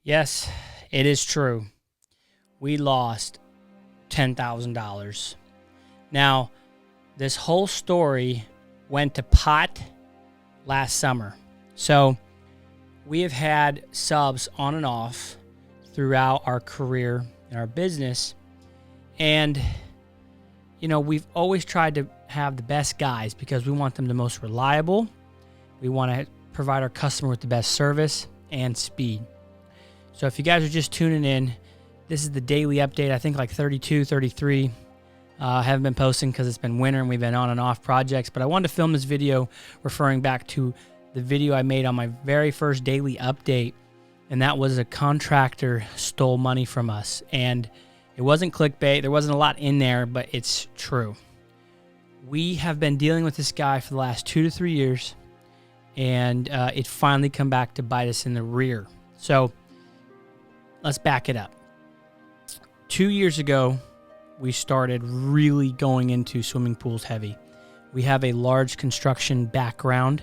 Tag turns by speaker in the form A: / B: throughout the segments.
A: Yes, it is true. We lost $10,000. Now, this whole story went to pot last summer. So we have had subs on and off throughout our career and our business. And, you know, we've always tried to have the best guys because we want them the most reliable. We want to provide our customer with the best service and speed. So if you guys are just tuning in, this is the daily update. I think like 32, 33. I haven't been posting because it's been winter and we've been on and off projects. But I wanted to film this video referring back to the video I made on my very first daily update. And that was a contractor stole money from us. And it wasn't clickbait. There wasn't a lot in there, but it's true. We have been dealing with this guy for the last 2 to 3 years. And it finally come back to bite us in the rear. So let's back it up. 2 years ago, we started really going into swimming pools heavy. We have a large construction background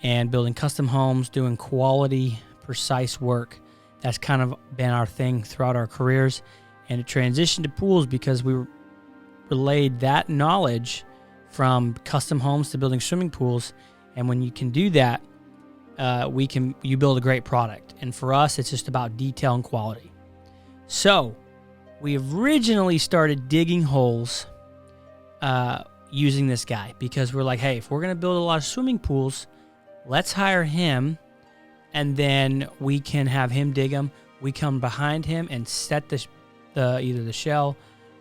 A: and building custom homes, doing quality, precise work. That's kind of been our thing throughout our careers. And it transitioned to pools because we relayed that knowledge from custom homes to building swimming pools. And when you can do that, you build a great product. And for us, it's just about detail and quality. So we originally started digging holes using this guy because we're like, hey, if we're going to build a lot of swimming pools, let's hire him, and then we can have him dig them. We come behind him and set either the shell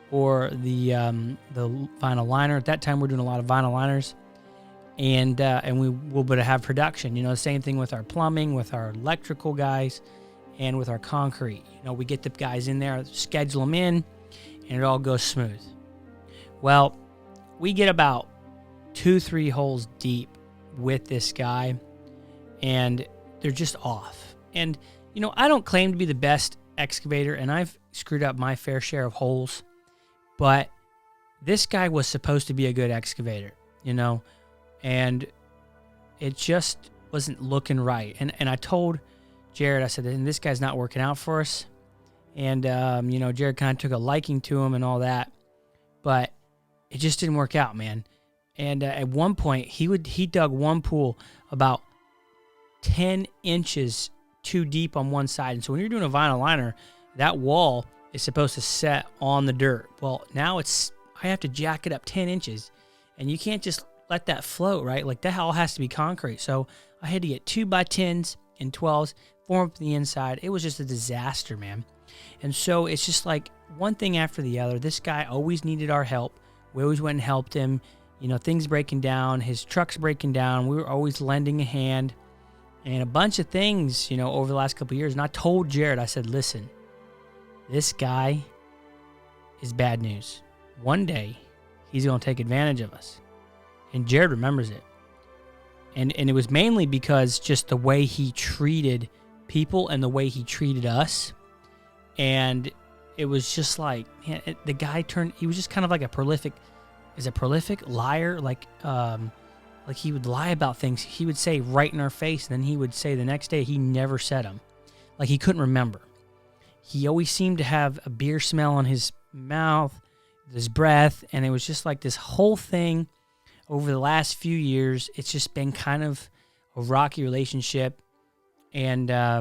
A: or the vinyl liner. At that time, we're doing a lot of vinyl liners. And we will be able to have production. You know, the same thing with our plumbing, with our electrical guys, and with our concrete. You know, we get the guys in there, schedule them in, and it all goes smooth. Well, we get about 2-3 holes deep with this guy, and they're just off. And, you know, I don't claim to be the best excavator, and I've screwed up my fair share of holes, but this guy was supposed to be a good excavator, you know, and it just wasn't looking right. And I told Jared, I said, this guy's not working out for us. And, you know, Jared kind of took a liking to him and all that, but it just didn't work out, man. And at one point, he dug one pool about 10 inches too deep on one side. And so when you're doing a vinyl liner, that wall is supposed to set on the dirt. Well, now I have to jack it up 10 inches, and you can't just let that float, right? Like that all has to be concrete. So I had to get 2x10s and 12s, form up the inside. It was just a disaster, man. And so it's just like one thing after the other. This guy always needed our help. We always went and helped him. You know, things breaking down, his truck's breaking down. We were always lending a hand and a bunch of things, you know, over the last couple of years. And I told Jared, I said, listen, this guy is bad news. One day he's going to take advantage of us. And Jared remembers it. And it was mainly because just the way he treated people and the way he treated us. And it was just like, the guy he was just kind of like a prolific liar. Like he would lie about things. He would say right in our face, and then he would say the next day he never said them. Like he couldn't remember. He always seemed to have a beer smell on his mouth, his breath, and it was just like this whole thing. Over the last few years, it's just been kind of a rocky relationship, and I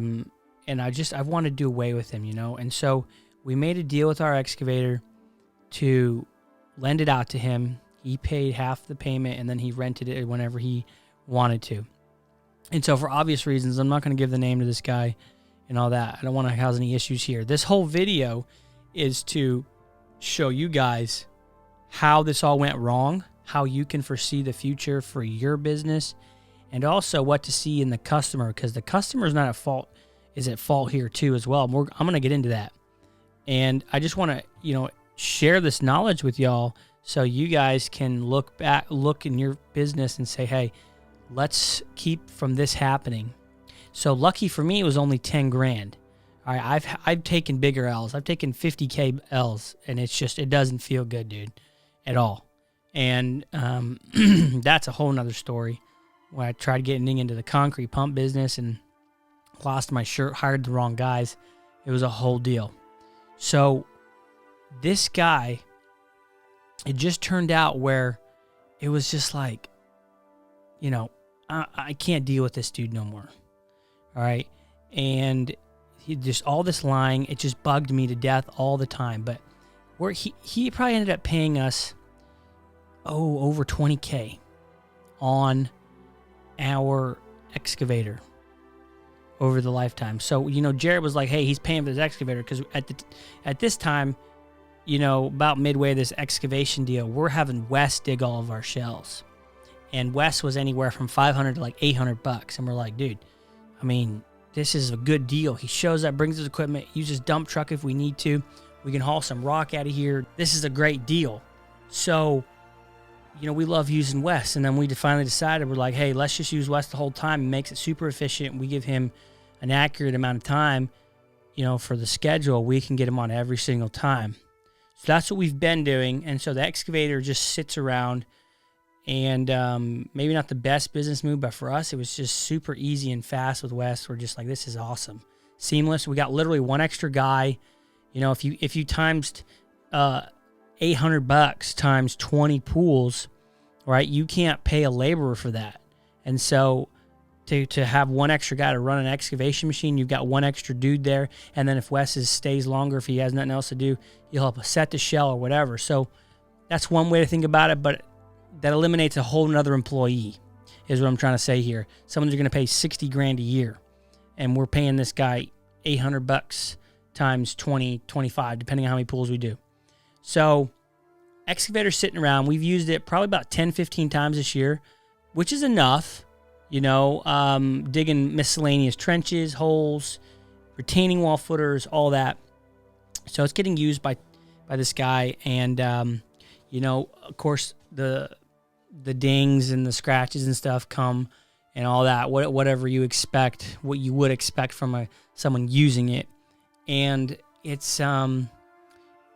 A: wanted to do away with him, you know. And so we made a deal with our excavator to lend it out to him. He paid half the payment, and then he rented it whenever he wanted to. And so for obvious reasons, I'm not going to give the name to this guy and all that. I don't want to cause any issues here. This whole video is to show you guys how this all went wrong, how you can foresee the future for your business, and also what to see in the customer, because the customer is not at fault, is at fault here too as well. I'm going to get into that. And I just want to, you know, share this knowledge with y'all so you guys can look in your business and say, hey, let's keep from this happening. So lucky for me, it was only 10 grand. All right, I've taken bigger L's. I've taken 50K L's, and it doesn't feel good, dude, at all. And that's a whole nother story. When I tried getting into the concrete pump business, and lost my shirt, hired the wrong guys. It was a whole deal. So this guy, it just turned out where it was just like, you know, I can't deal with this dude no more. All right. And he just, all this lying, it just bugged me to death all the time. But where he probably ended up paying us, over $20K on our excavator over the lifetime. So, you know, Jared was like, hey, he's paying for this excavator because at this time, you know, about midway this excavation deal, we're having Wes dig all of our shells. And Wes was anywhere from $500 to like $800. And we're like, dude, I mean, this is a good deal. He shows up, brings his equipment, uses dump truck if we need to. We can haul some rock out of here. This is a great deal. So, you know, we love using Wes. And then we finally decided, we're like, hey, let's just use Wes the whole time. It makes it super efficient. We give him an accurate amount of time, you know, for the schedule. We can get him on every single time. So that's what we've been doing. And so the excavator just sits around, and maybe not the best business move, but for us, it was just super easy and fast with Wes. We're just like, this is awesome. Seamless. We got literally one extra guy. You know, if you times $800 times 20 pools, right, you can't pay a laborer for that. And so to have one extra guy to run an excavation machine, you've got one extra dude there. And then if Wes stays longer, if he has nothing else to do, you'll help set the shell or whatever. So that's one way to think about it, but that eliminates a whole nother employee is what I'm trying to say here. Someone's going to pay $60,000 a year, and we're paying this guy $800 times 20, 25, depending on how many pools we do. So excavator's sitting around. We've used it probably about 10, 15 times this year, which is enough, you know, digging miscellaneous trenches, holes, retaining wall footers, all that. So it's getting used by this guy. And, you know, of course, the dings and the scratches and stuff come and all that, whatever you expect, what you would expect from someone using it. And it's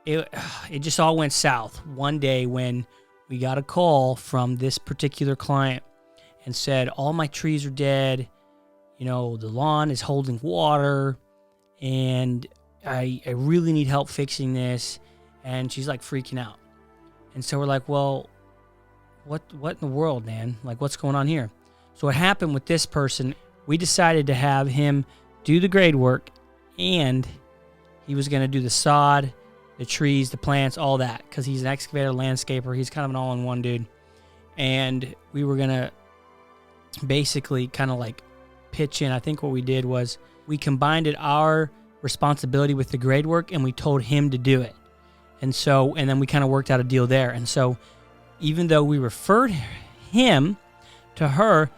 A: it just all went south one day when we got a call from this particular client and said, all my trees are dead, you know, the lawn is holding water, and I really need help fixing this. And she's like freaking out. And so we're like, well, what in the world, man? Like, what's going on here? So what happened with this person, we decided to have him do the grade work, and he was going to do the sod, the trees, the plants, all that, because he's an excavator, landscaper. He's kind of an all-in-one dude. And we were going to basically kind of like pitch in. I think what we did was we combined our responsibility with the grade work, and we told him to do it. And then we kind of worked out a deal there. And so even though we referred him to her,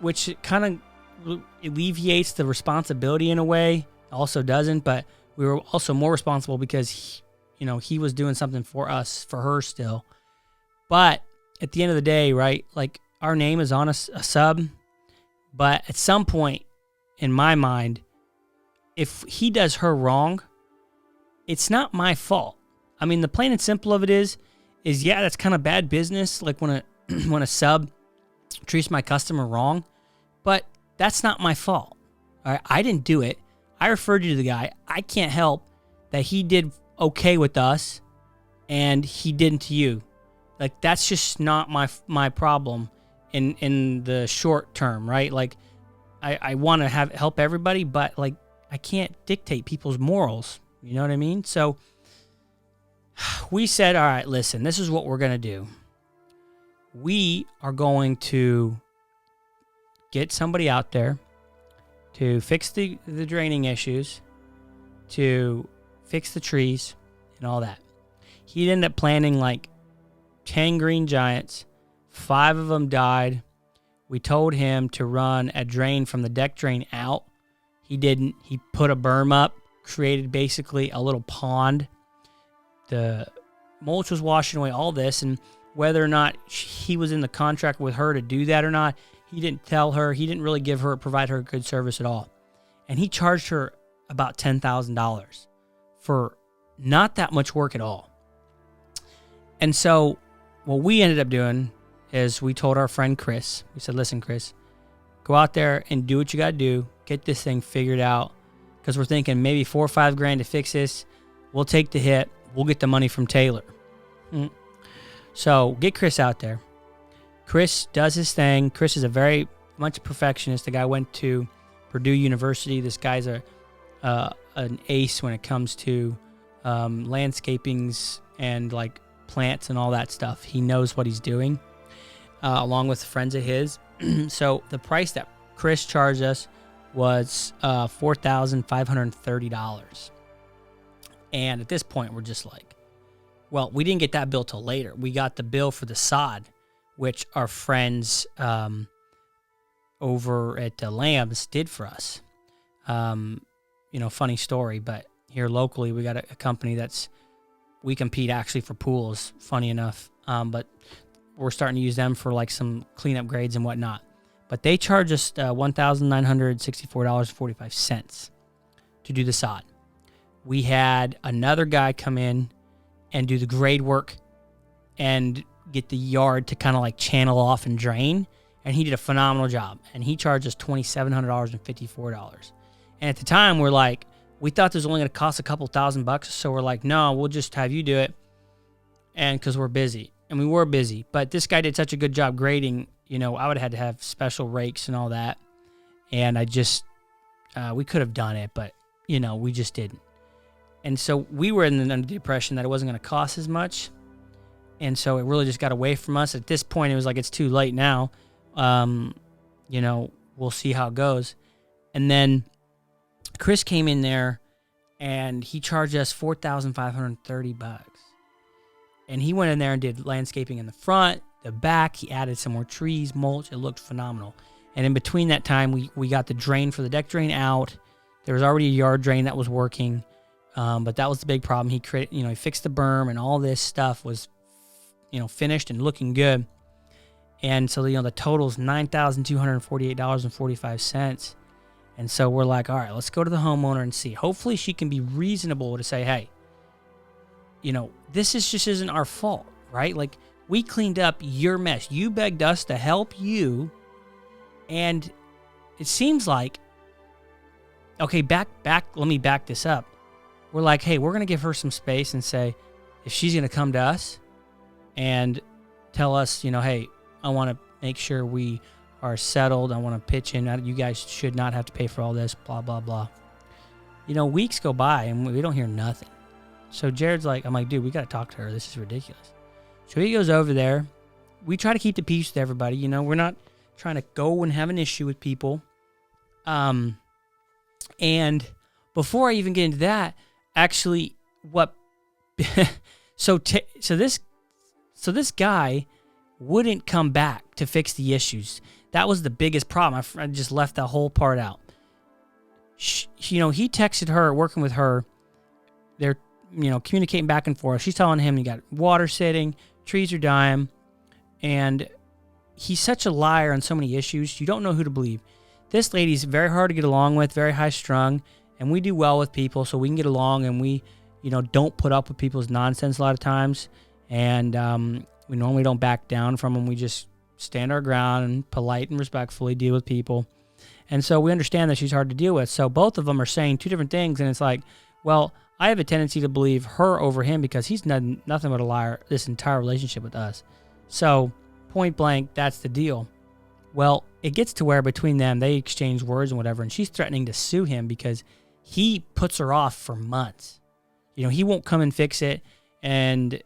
A: which kind of alleviates the responsibility in a way, also doesn't, but we were also more responsible because, he was doing something for us, for her still. But at the end of the day, right, like our name is on a sub, but at some point in my mind, if he does her wrong, it's not my fault. I mean, the plain and simple of it is yeah, that's kind of bad business, like when a sub treats my customer wrong, but that's not my fault. All right, I didn't do it. I referred you to the guy. I can't help that he did okay with us and he didn't to you. Like, that's just not my problem in the short term, right? Like, I want to help everybody, but like, I can't dictate people's morals. You know what I mean? So we said, all right, listen, this is what we're going to do. We are going to get somebody out there to fix the draining issues, to fix the trees and all that. He ended up planting like 10 green giants. 5 of them died. We told him to run a drain from the deck drain out. He didn't. He put a berm up, created basically a little pond. The mulch was washing away all this, and whether or not he was in the contract with her to do that or not, he didn't tell her. He didn't really provide her good service at all. And he charged her about $10,000 for not that much work at all. And so what we ended up doing is we told our friend Chris, we said, listen, Chris, go out there and do what you got to do. Get this thing figured out. Because we're thinking maybe $4 or $5 grand to fix this. We'll take the hit. We'll get the money from Taylor. So get Chris out there. Chris does his thing. Chris is a very much a perfectionist. The guy went to Purdue University. This guy's an ace when it comes to landscapings and like plants and all that stuff. He knows what he's doing, along with friends of his. So the price that Chris charged us was $4,530. And at this point, we're just like, well, we didn't get that bill till later. We got the bill for the sod, which our friends over at Lambs did for us. Funny story, but here locally, we got a company we compete actually for pools, funny enough. But we're starting to use them for like some cleanup grades and whatnot. But they charge us $1,964.45 to do the sod. We had another guy come in and do the grade work and get the yard to kind of like channel off and drain. And he did a phenomenal job. And he charged us $2,754. And at the time, we thought this was only going to cost a couple $1,000. So we're like, no, we'll just have you do it. And because we're busy. And we were busy. But this guy did such a good job grading. I would have had to have special rakes and all that. And we could have done it, but, we just didn't. And so we were under the impression that it wasn't going to cost as much. And so it really just got away from us. At this point, it was like, it's too late now. We'll see how it goes. And then Chris came in there and he charged us $4,530. And he went in there and did landscaping in the front, the back. He added some more trees, mulch. It looked phenomenal. And in between that time, we got the drain for the deck drain out. There was already a yard drain that was working, but that was the big problem. He he fixed the berm, and all this stuff was, finished and looking good. And so the total is $9,248.45. And so we're like, all right, let's go to the homeowner and see. Hopefully, she can be reasonable to say, hey, this just isn't our fault, right? Like, we cleaned up your mess. You begged us to help you. And it seems like, okay, let me back this up. We're like, hey, we're going to give her some space and say, if she's going to come to us and tell us, hey, I want to make sure we are settled. I want to pitch in. You guys should not have to pay for all this, blah, blah, blah. Weeks go by and we don't hear nothing. So Jared's like, I'm like, dude, we got to talk to her. This is ridiculous. So he goes over there. We try to keep the peace with everybody. We're not trying to go and have an issue with people. And before I even get into that, actually, so this guy wouldn't come back to fix the issues. That was the biggest problem. I just left that whole part out. He texted her, working with her. They're communicating back and forth. She's telling him you got water sitting, trees are dying, and he's such a liar on so many issues. You don't know who to believe. This lady's very hard to get along with, very high strung, and we do well with people, so we can get along, and we, don't put up with people's nonsense a lot of times, and we normally don't back down from them. We just stand our ground and polite and respectfully deal with people, and so we understand that she's hard to deal with. So both of them are saying two different things, and it's like, well, I have a tendency to believe her over him because he's nothing but a liar this entire relationship with us. So, point blank, that's the deal. Well, it gets to where between them, they exchange words and whatever, and she's threatening to sue him because he puts her off for months. He won't come and fix it, and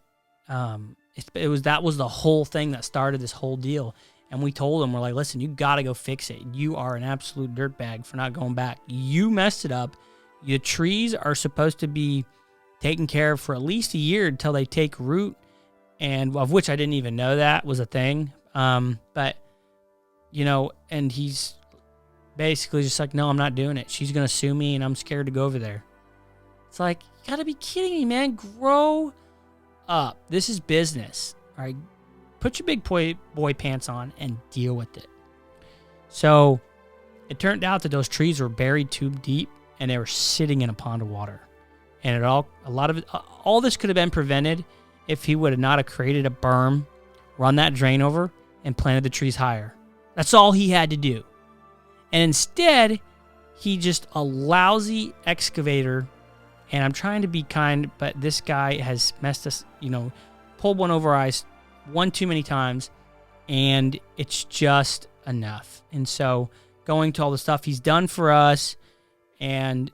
A: that was the whole thing that started this whole deal. And we told him, we're like, listen, you got to go fix it. You are an absolute dirtbag for not going back. You messed it up. Your trees are supposed to be taken care of for at least a year until they take root, and of which I didn't even know that was a thing. But, and he's basically just like, no, I'm not doing it. She's going to sue me, and I'm scared to go over there. It's like, you got to be kidding me, man. Grow up. This is business. All right? Put your big boy pants on and deal with it. So it turned out that those trees were buried too deep, and they were sitting in a pond of water. And all this could have been prevented if he would have not have created a berm, run that drain over, and planted the trees higher. That's all he had to do. And instead, he just a lousy excavator. And I'm trying to be kind, but this guy has messed us, pulled one over our eyes one too many times, and it's just enough. And so going to all the stuff he's done for us and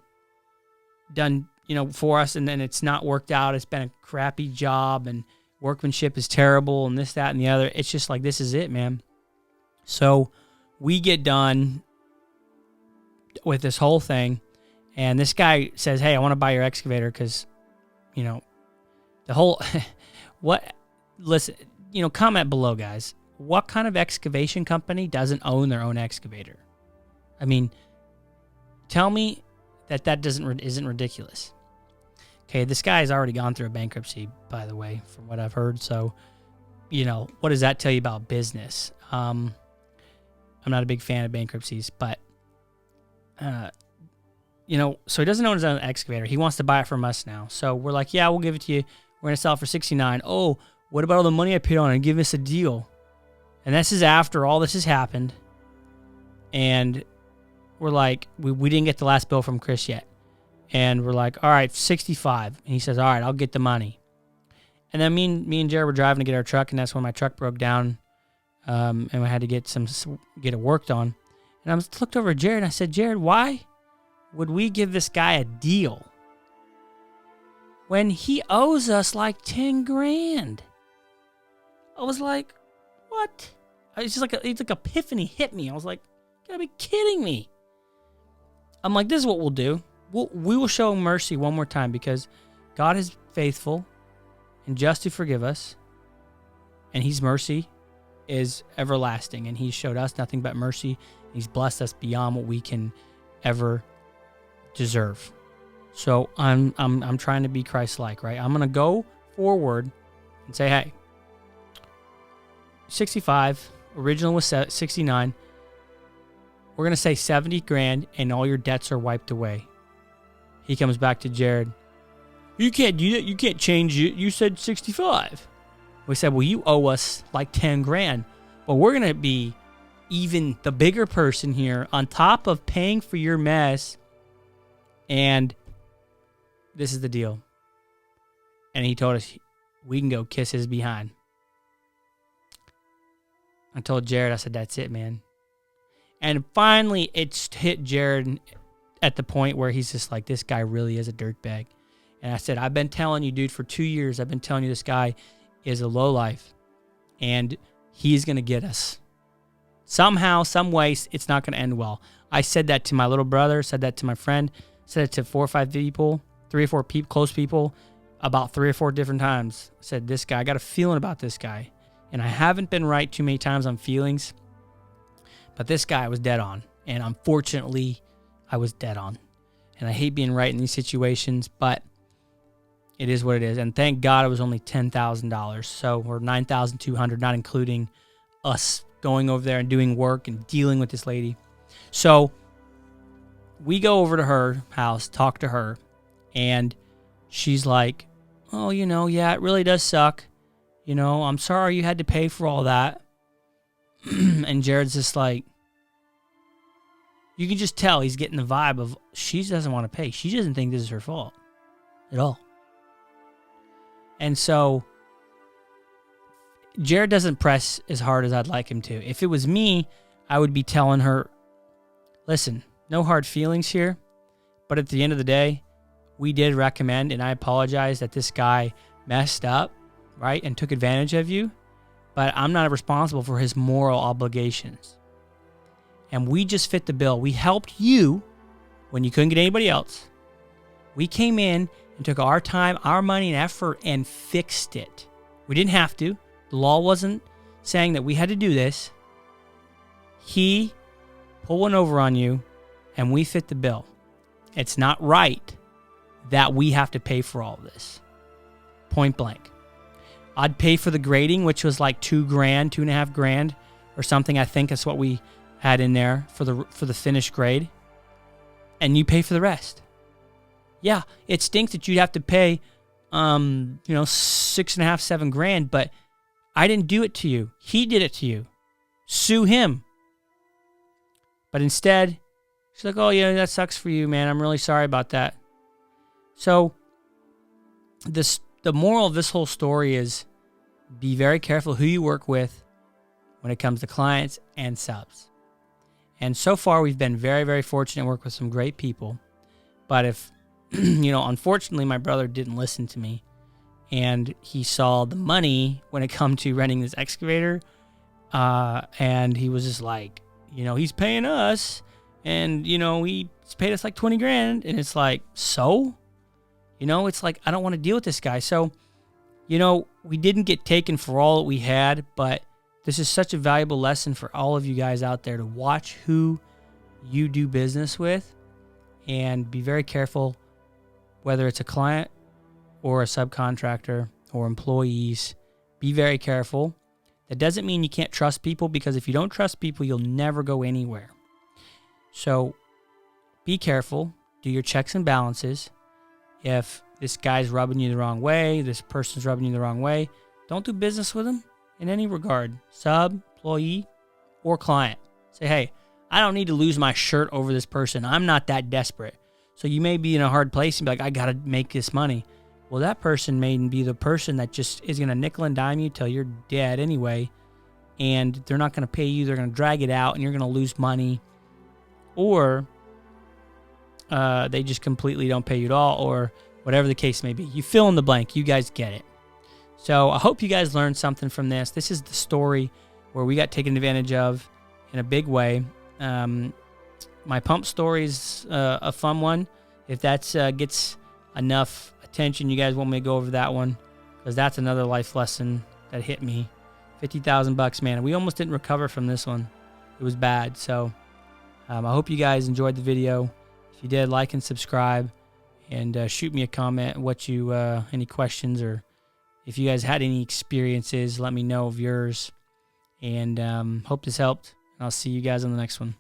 A: done, for us, and then it's not worked out. It's been a crappy job, and workmanship is terrible, and this, that, and the other. It's just like, this is it, man. So we get done with this whole thing, and this guy says, hey, I want to buy your excavator because, the whole, listen, comment below, guys. What kind of excavation company doesn't own their own excavator? I mean, tell me that isn't ridiculous. Okay, this guy has already gone through a bankruptcy, by the way, from what I've heard. So, what does that tell you about business? I'm not a big fan of bankruptcies, but, so he doesn't own his own excavator. He wants to buy it from us now. So we're like, yeah, we'll give it to you. We're going to sell it for $69. Oh, what about all the money I paid on it? Give us a deal. And this is after all this has happened. And we're like, we didn't get the last bill from Chris yet. And we're like, all right, 65. And he says, all right, I'll get the money. And then me and Jared were driving to get our truck, and that's when my truck broke down. And we had to get it worked on. And I looked over at Jared, and I said, Jared, why would we give this guy a deal when he owes us like 10 grand? I was like, what? It's just like epiphany hit me. I was like, you gotta be kidding me. I'm like, this is what we'll do. We will show mercy one more time, because God is faithful and just to forgive us, and His mercy is everlasting, and He showed us nothing but mercy. He's blessed us beyond what we can ever deserve. So I'm trying to be Christ-like, right? I'm gonna go forward and say, hey, 65. Original was 69. We're gonna say 70 grand, and all your debts are wiped away. He comes back to Jared. You can't do that. You can't change it. You said 65. We said, well, you owe us like 10 grand. But we're going to be even the bigger person here on top of paying for your mess. And this is the deal. And he told us we can go kiss his behind. I told Jared, I said, that's it, man. And finally, it's hit Jared at the point where he's just like, this guy really is a dirtbag. And I said, I've been telling you, dude, for 2 years, I've been telling you this guy is a lowlife. And he's going to get us. Somehow, some way, it's not going to end well. I said that to my little brother, said that to my friend, said it to 4 or 5 people, 3 or 4 close people, about 3 or 4 different times. I said, this guy, I got a feeling about this guy. And I haven't been right too many times on feelings. But this guy was dead on. And unfortunately, I was dead on. And I hate being right in these situations, but it is what it is. And thank God it was only $10,000. So we're $9,200, not including us going over there and doing work and dealing with this lady. So we go over to her house, talk to her, and she's like, oh, yeah, it really does suck. I'm sorry you had to pay for all that. And Jared's just like, you can just tell he's getting the vibe of she doesn't want to pay. She doesn't think this is her fault at all. And so Jared doesn't press as hard as I'd like him to. If it was me, I would be telling her, listen, no hard feelings here. But at the end of the day, we did recommend, and I apologize that this guy messed up, right, and took advantage of you. But I'm not responsible for his moral obligations. And we just fit the bill. We helped you when you couldn't get anybody else. We came in and took our time, our money, and effort and fixed it. We didn't have to. The law wasn't saying that we had to do this. He pulled one over on you, and we fit the bill. It's not right that we have to pay for all of this. Point blank. I'd pay for the grading, which was like $2,500 or something. I think that's what we had in there for the finished grade. And you pay for the rest. Yeah, it stinks that you'd have to pay, $6.5, $7,000, but I didn't do it to you. He did it to you. Sue him. But instead, she's like, oh, yeah, that sucks for you, man. I'm really sorry about that. So the moral of this whole story is be very careful who you work with when it comes to clients and subs. And so far, we've been very, very fortunate to work with some great people. But if, unfortunately, my brother didn't listen to me and he saw the money when it come to renting this excavator, and he was just like, he's paying us, and, he's paid us like 20 grand. And it's like, so? It's like, I don't want to deal with this guy. So, we didn't get taken for all that we had, but this is such a valuable lesson for all of you guys out there to watch who you do business with and be very careful, whether it's a client or a subcontractor or employees. Be very careful. That doesn't mean you can't trust people, because if you don't trust people, you'll never go anywhere. So be careful. Do your checks and balances. If this guy's rubbing you the wrong way, this person's rubbing you the wrong way, don't do business with them in any regard. Sub, employee, or client. Say, hey, I don't need to lose my shirt over this person. I'm not that desperate. So you may be in a hard place and be like, I got to make this money. Well, that person may be the person that just is going to nickel and dime you till you're dead anyway. And they're not going to pay you. They're going to drag it out and you're going to lose money. Or they just completely don't pay you at all, or whatever the case may be. You fill in the blank. You guys get it. So I hope you guys learned something from this. This is the story where we got taken advantage of in a big way. My pump story is a fun one. If that gets enough attention, you guys want me to go over that one, because that's another life lesson that hit me. $50,000, man. We almost didn't recover from this one. It was bad. So I hope you guys enjoyed the video. If you did, like and subscribe, and shoot me a comment. Any questions, or if you guys had any experiences, let me know of yours. And hope this helped. And I'll see you guys on the next one.